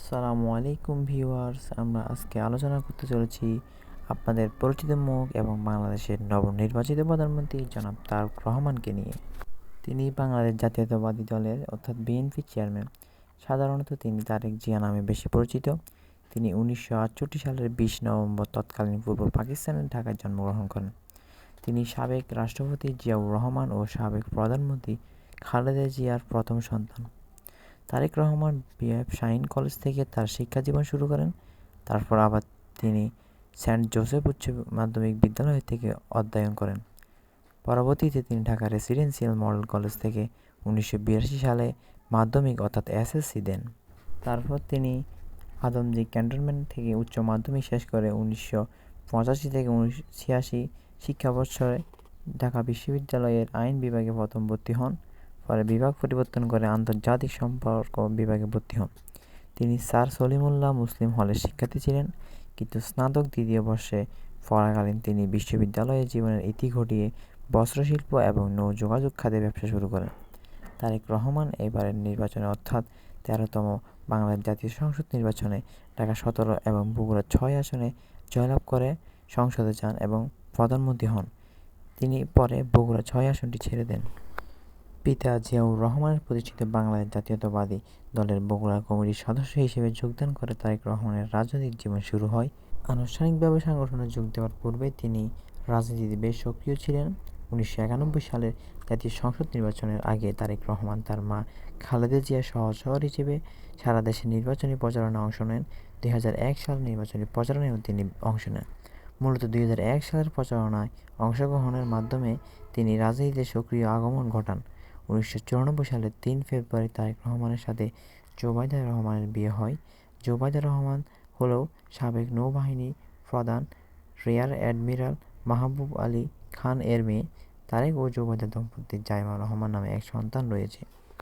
আসসালামু আলাইকুম ভিউয়ার্স, আমরা আজকে আলোচনা করতে চলেছি আপনাদের পরিচিত মুখ এবং বাংলাদেশের নবনির্বাচিত প্রধানমন্ত্রী জনাব তারেক রহমানকে নিয়ে। তিনি বাংলাদেশ জাতীয়তাবাদী দলের অর্থাৎ বিএনপি চেয়ারম্যান। সাধারণত তিনি তারেক জিয়া নামে বেশি পরিচিত। তিনি 1968 সালের 20 নভেম্বর তৎকালীন পূর্ব পাকিস্তানের ঢাকায় জন্মগ্রহণ করেন। তিনি সাবেক রাষ্ট্রপতি জিয়াউর রহমান ও সাবেক প্রধানমন্ত্রী খালেদা জিয়ার প্রথম সন্তান। তারেক রহমান বিএফ শাহীন কলেজ থেকে তার শিক্ষাজীবন শুরু করেন। তারপর আবার তিনি সেন্ট জোসেফ উচ্চ মাধ্যমিক বিদ্যালয় থেকে অধ্যয়ন করেন। পরবর্তীতে তিনি ঢাকা রেসিডেন্সিয়াল মডেল কলেজ থেকে 1982 সালে মাধ্যমিক অর্থাৎ এসএসসি দেন। তারপর তিনি আদমজী ক্যান্টনমেন্ট থেকে উচ্চ মাধ্যমিক শেষ করে 1985 থেকে 1986 শিক্ষাবর্ষে ঢাকা বিশ্ববিদ্যালয়ের আইন বিভাগে প্রথম ভর্তি হন। পরে বিভাগ পরিবর্তন করে আন্তর্জাতিক সম্পর্ক বিভাগে ভর্তি হন। তিনি স্যার সলিমুল্লাহ মুসলিম হলের শিক্ষার্থী ছিলেন, কিন্তু স্নাতক দ্বিতীয় বর্ষে পড়াকালীন তিনি বিশ্ববিদ্যালয়ের জীবনের ইতি ঘটিয়ে বস্ত্রশিল্প এবং নৌ-যোগাযোগ খাতে ব্যবসা শুরু করেন। তারেক রহমান এবারের নির্বাচনে অর্থাৎ 13তম বাংলাদেশ জাতীয় সংসদ নির্বাচনে ঢাকা 17 এবং বগুড়া 6 আসনে জয়লাভ করে সংসদে যান এবং প্রধানমন্ত্রী হন। তিনি পরে বগুড়া 6 আসনটি ছেড়ে দেন। পিতা জিয়াউর রহমানের প্রতিষ্ঠিত বাংলাদেশ জাতীয়তাবাদী দলের বগুড়া কমিটির সদস্য হিসেবে যোগদান করে তারেক রহমানের রাজনৈতিক জীবন শুরু হয়। আনুষ্ঠানিকভাবে সংগঠনে যোগ দেওয়ার পূর্বে তিনি রাজনীতিতে বেশ সক্রিয় ছিলেন। 1991 সালের জাতীয় সংসদ নির্বাচনের আগে তারেক রহমান তার মা খালেদা জিয়ার সহচর হিসেবে সারা দেশে নির্বাচনী প্রচারণায় অংশ নেন। 2001 সালের নির্বাচনী প্রচারণায়ও তিনি অংশ নেন। মূলত 2001 সালের প্রচারণায় অংশগ্রহণের মাধ্যমে তিনি রাজনীতিতে সক্রিয় আগমন ঘটান। 1994 সালের 3 ফেব্রুয়ারি তারেক রহমানের সাথে জোবাইদা রহমানের বিয়ে হয়। জোবাইদা রহমান হলেও সাবেক নৌবাহিনী প্রধান রিয়ার অ্যাডমিরাল মাহবুব আলী খান এর মেয়ে। তারেক ও জোবাইদা দম্পতির জাইমা রহমান নামে এক সন্তান রয়েছে।